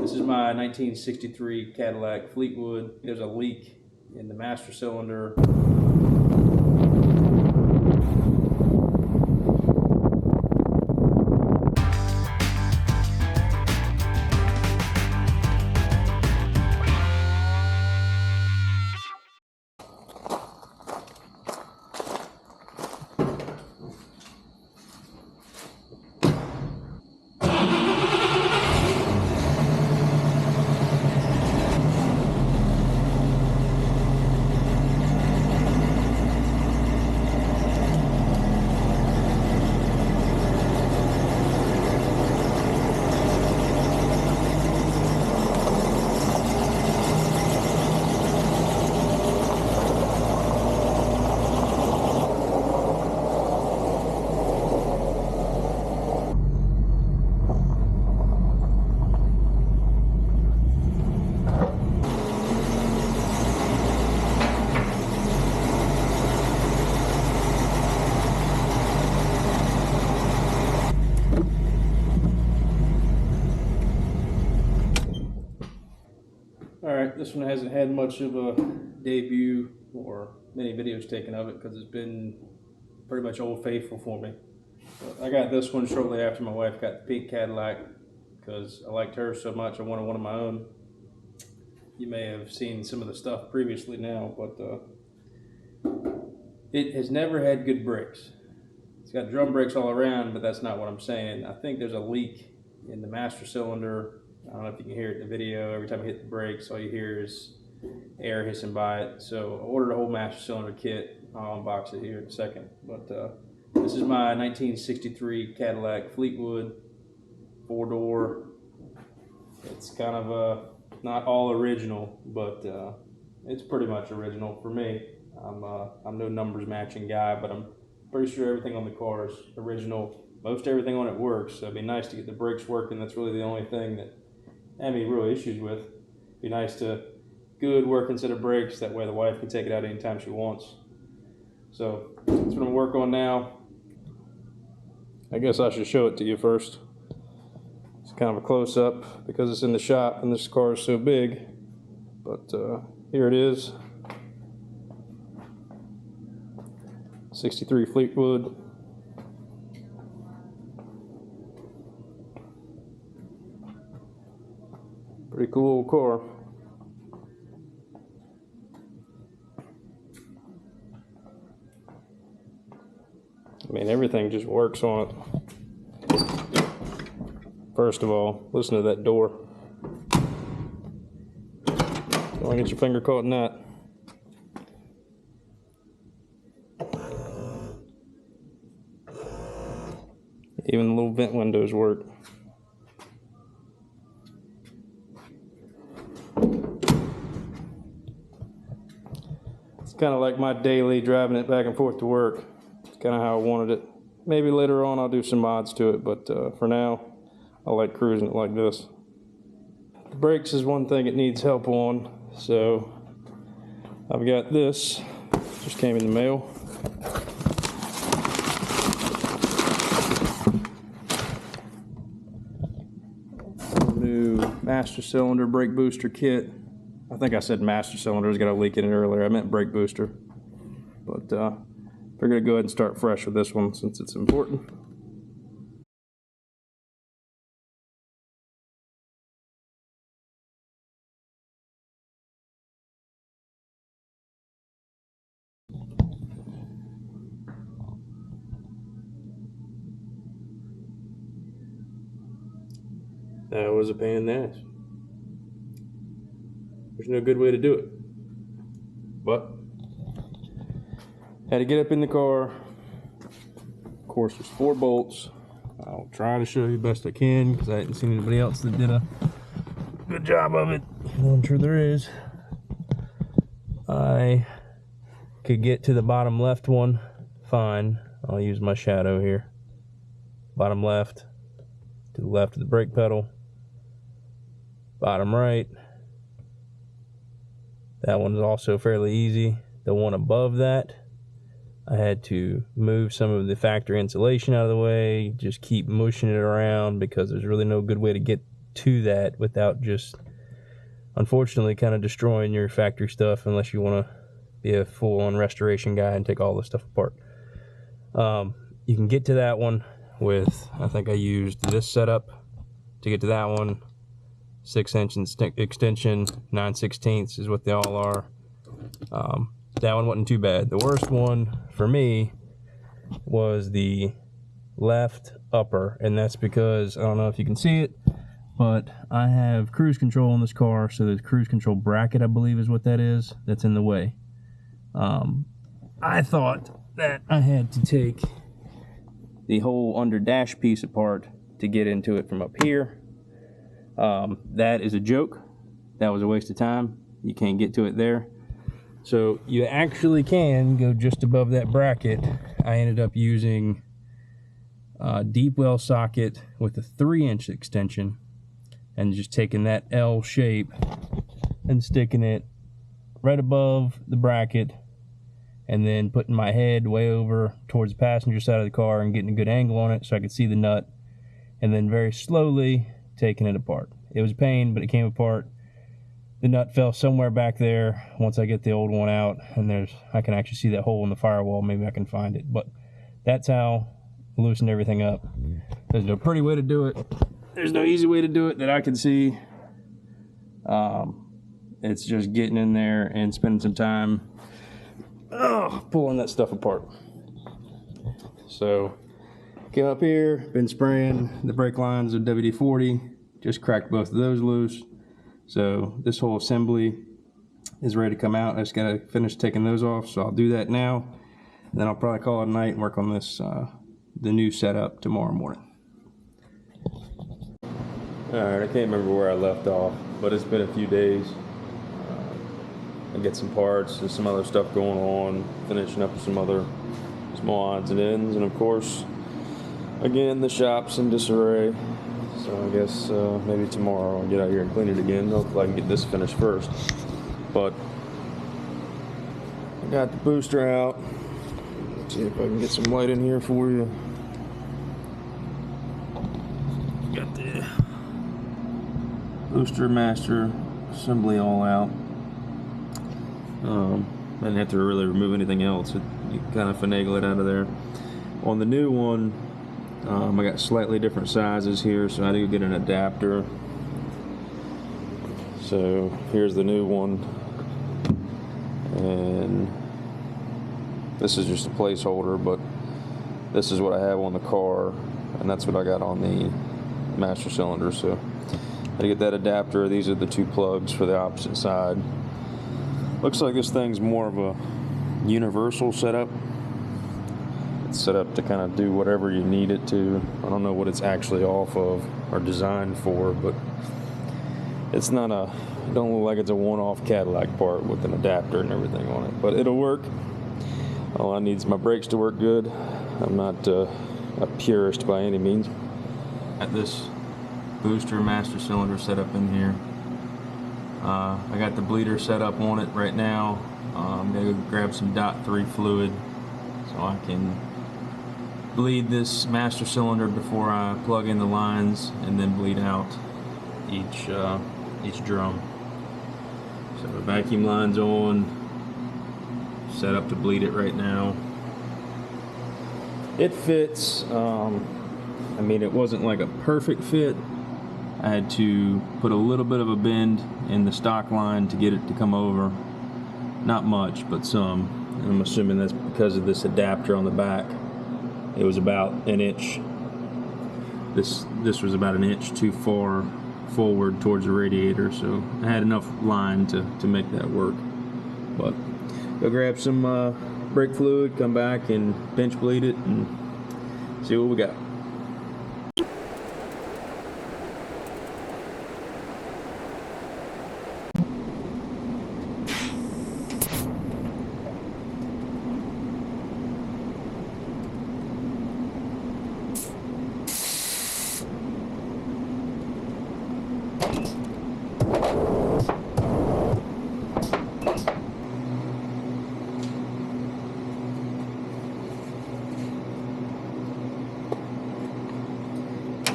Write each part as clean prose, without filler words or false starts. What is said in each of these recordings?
This is my 1963 Cadillac Fleetwood. There's a leak in the master cylinder. Alright, this one hasn't had much of a debut or many videos taken of it because it's been pretty much old faithful for me. But I got this one shortly after my wife got the pink Cadillac because I liked her so much I wanted one of my own. You may have seen some of the stuff previously now, but it has never had good brakes. It's got drum brakes all around, but that's not what I'm saying. I think there's a leak in the master cylinder. I don't know if you can hear it in the video. Every time I hit the brakes, all you hear is air hissing by it. So I ordered a whole master cylinder kit. I'll unbox it here in a second. But this is my 1963 Cadillac Fleetwood, 4-door. It's kind of not all original, but it's pretty much original for me. I'm no numbers matching guy, but I'm pretty sure everything on the car is original. Most everything on it works, so it'd be nice to get the brakes working. That's really the only thing that I have any real issues with. It'd be nice to good working set of brakes, that way the wife can take it out anytime she wants. So that's what I'm gonna work on now. I guess I should show it to you first. It's kind of a close-up because it's in the shop and this car is so big. But here it is. 63 Fleetwood. Pretty cool old car. I mean, everything just works on it. First of all, listen to that door. Don't want to get your finger caught in that. Even the little vent windows work. It's kind of like my daily driving it back and forth to work. It's kind of how I wanted it. Maybe later on I'll do some mods to it, but for now I like cruising it like this. The brakes is one thing it needs help on, so I've got this. Just came in the mail. New master cylinder brake booster kit. I think I said master cylinder, it's got a leak in it earlier. I meant brake booster. But we're going to go ahead and start fresh with this one since it's important. That was a pain in the ass. There's no good way to do it. But had to get up in the car. Of course, there's 4 bolts. I'll try to show you best I can because I hadn't seen anybody else that did a good job of it. I'm sure there is. I could get to the bottom left one fine. I'll use my shadow here. Bottom left, to the left of the brake pedal. Bottom right. That one's also fairly easy. The one above that, I had to move some of the factory insulation out of the way, just keep mushing it around because there's really no good way to get to that without just, unfortunately, kind of destroying your factory stuff, unless you want to be a full-on restoration guy and take all this stuff apart. You can get to that one with, I think I used this setup to get to that one. 6-inch extension, 9/16 is what they all are. That one wasn't too bad. The worst one for me was the left upper, and that's because, I don't know if you can see it, but I have cruise control in this car, so the cruise control bracket, I believe is what that is, that's in the way. I thought that I had to take the whole under dash piece apart to get into it from up here. That is a joke. That was a waste of time. You can't get to it there. So you actually can go just above that bracket. I ended up using a deep well socket with a 3-inch extension and just taking that L shape and sticking it right above the bracket, and then putting my head way over towards the passenger side of the car and getting a good angle on it so I could see the nut, and then very slowly taking it apart. It was a pain, but it came apart. The nut fell somewhere back there once I get the old one out, and I can actually see that hole in the firewall. Maybe I can find it, but that's how I loosened everything up. There's no pretty way to do it. There's no easy way to do it that I can see. It's just getting in there and spending some time pulling that stuff apart. So came up here, been spraying the brake lines of WD-40, just cracked both of those loose. So this whole assembly is ready to come out. I just gotta finish taking those off, so I'll do that now. And then I'll probably call it a night and work on this, the new setup tomorrow morning. Alright, I can't remember where I left off, but it's been a few days. I get some parts and some other stuff going on, finishing up with some other small odds and ends, and of course, again, the shop's in disarray. So I guess maybe tomorrow I'll get out here and clean it again. Hopefully I can get this finished first. But I got the booster out. Let's see if I can get some light in here for you. Got the booster master assembly all out. I didn't have to really remove anything else. You kind of finagle it out of there. On the new one, I got slightly different sizes here, so I do get an adapter. So here's the new one, and this is just a placeholder, but this is what I have on the car, and that's what I got on the master cylinder. So I get that adapter. These are the two plugs for the opposite side. Looks like this thing's more of a universal setup. It's set up to kind of do whatever you need it to. I don't know what it's actually off of or designed for, but it's not it don't look like it's a one-off Cadillac part with an adapter and everything on it, but it'll work. All I need is my brakes to work good. I'm not a purist by any means. Got this booster master cylinder set up in here. I got the bleeder set up on it right now. I'm gonna go grab some .3 fluid so I can bleed this master cylinder before I plug in the lines, and then bleed out each drum. So the vacuum line's on, set up to bleed it right now. It fits. I mean, it wasn't like a perfect fit. I had to put a little bit of a bend in the stock line to get it to come over. Not much, but some. And I'm assuming that's because of this adapter on the back. It was about an inch. This was about an inch too far forward towards the radiator, so I had enough line to make that work. But go grab some brake fluid, come back and bench bleed it, and see what we got.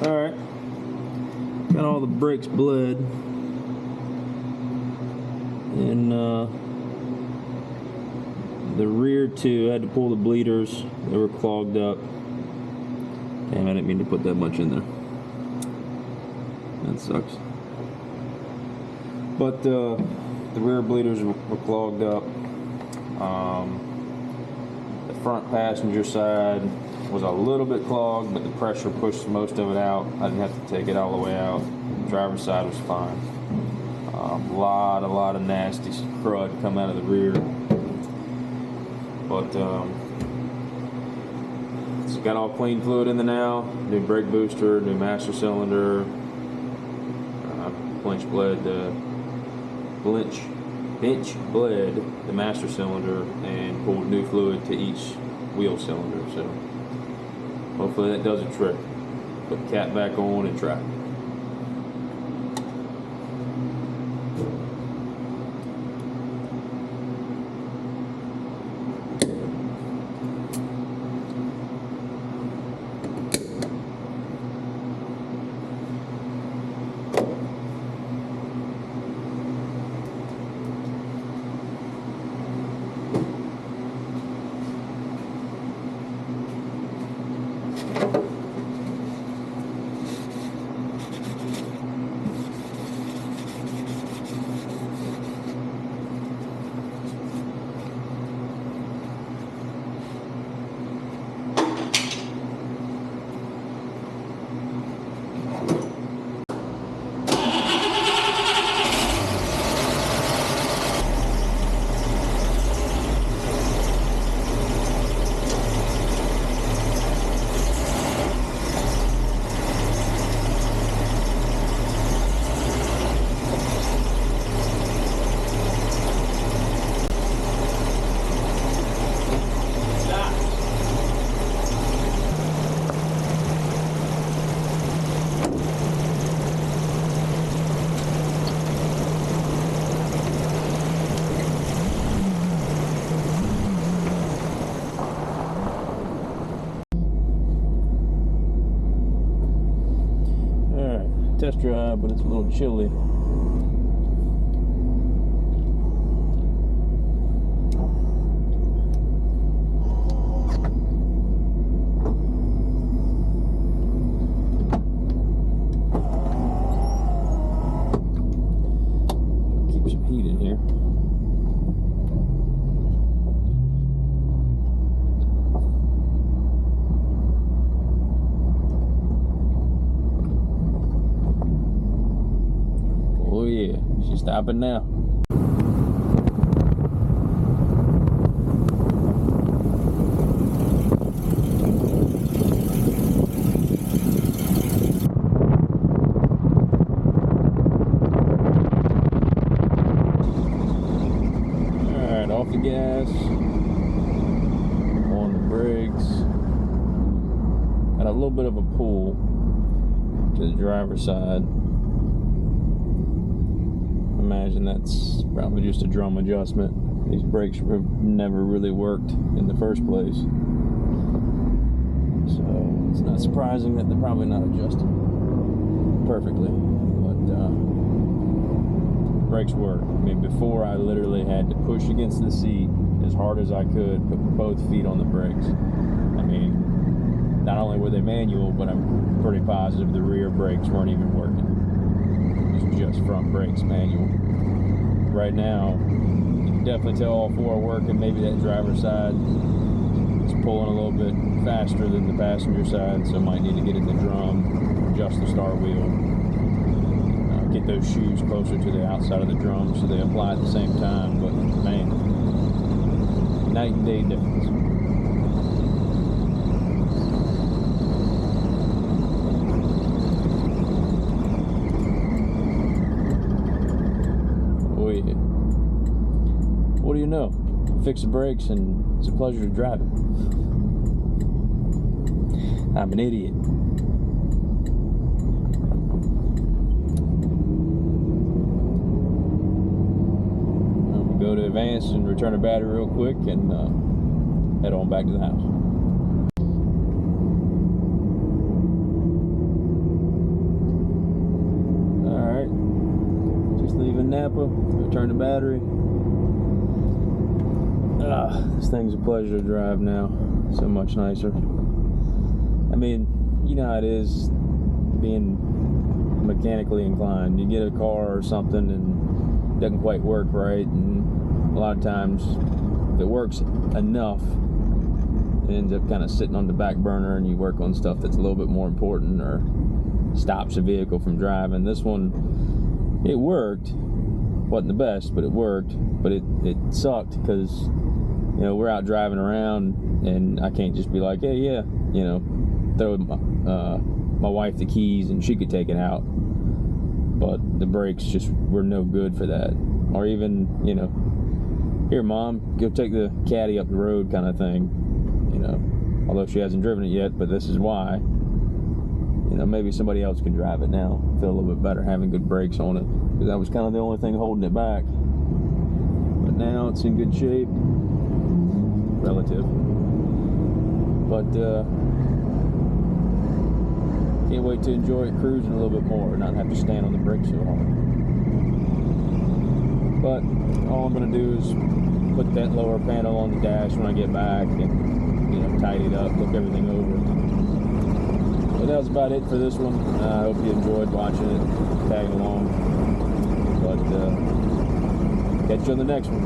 Alright, got all the brake brakes bled, and the rear two, I had to pull the bleeders. They were clogged up. Damn, I didn't mean to put that much in there. That sucks. But the rear bleeders were clogged up. The front passenger side was a little bit clogged, but the pressure pushed most of it out. I didn't have to take it all the way out. The driver's side was fine. A lot of nasty crud come out of the rear. But it's got all clean fluid in there now. New brake booster, new master cylinder. Bench bled the master cylinder and pulled new fluid to each wheel cylinder. So hopefully that does a trick. Put the cap back on and try. Test drive, but it's a little chilly. Keep some heat in here. Oh yeah, she's stopping now. Alright, off the gas. On the brakes. Got a little bit of a pull to the driver's side. Imagine that's probably just a drum adjustment. These brakes never really worked in the first place, so it's not surprising that they're probably not adjusted perfectly. But brakes work. I mean, before I literally had to push against the seat as hard as I could, put both feet on the brakes. I mean, not only were they manual, but I'm pretty positive the rear brakes weren't even working. Just front brakes manual. Right now, you can definitely tell all four are working. Maybe that driver's side is pulling a little bit faster than the passenger side, so I might need to get at the drum, adjust the start wheel, get those shoes closer to the outside of the drum so they apply at the same time. But man, night and day difference. What do you know? Fix the brakes and it's a pleasure to drive it. I'm an idiot. I'm gonna go to Advance and return a battery real quick and head on back to the house. Alright, Napa, return the battery. This thing's a pleasure to drive now. So much nicer. I mean, you know how it is being mechanically inclined. You get a car or something and it doesn't quite work right, and a lot of times if it works enough, it ends up kind of sitting on the back burner, and you work on stuff that's a little bit more important or stops the vehicle from driving. This one, it worked. Wasn't the best, but it worked. But it sucked because, you know, we're out driving around and I can't just be like, hey, yeah, you know, throw my wife the keys and she could take it out. But the brakes just were no good for that. Or even, you know, here, Mom, go take the caddy up the road kind of thing. You know, although she hasn't driven it yet, but this is why. You know, maybe somebody else can drive it now. Feel a little bit better having good brakes on it, because that was kind of the only thing holding it back. But now it's in good shape, relative. But can't wait to enjoy it cruising a little bit more, not have to stand on the brakes so hard. But all I'm going to do is put that lower panel on the dash when I get back, and, you know, tidy it up, look everything over. But that was about it for this one. I hope you enjoyed watching it, tagging along. But catch you on the next one.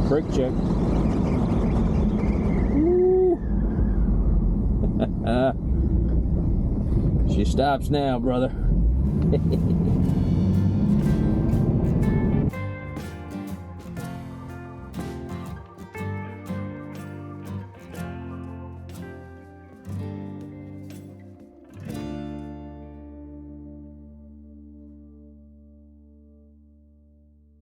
Brake check. She stops now, brother.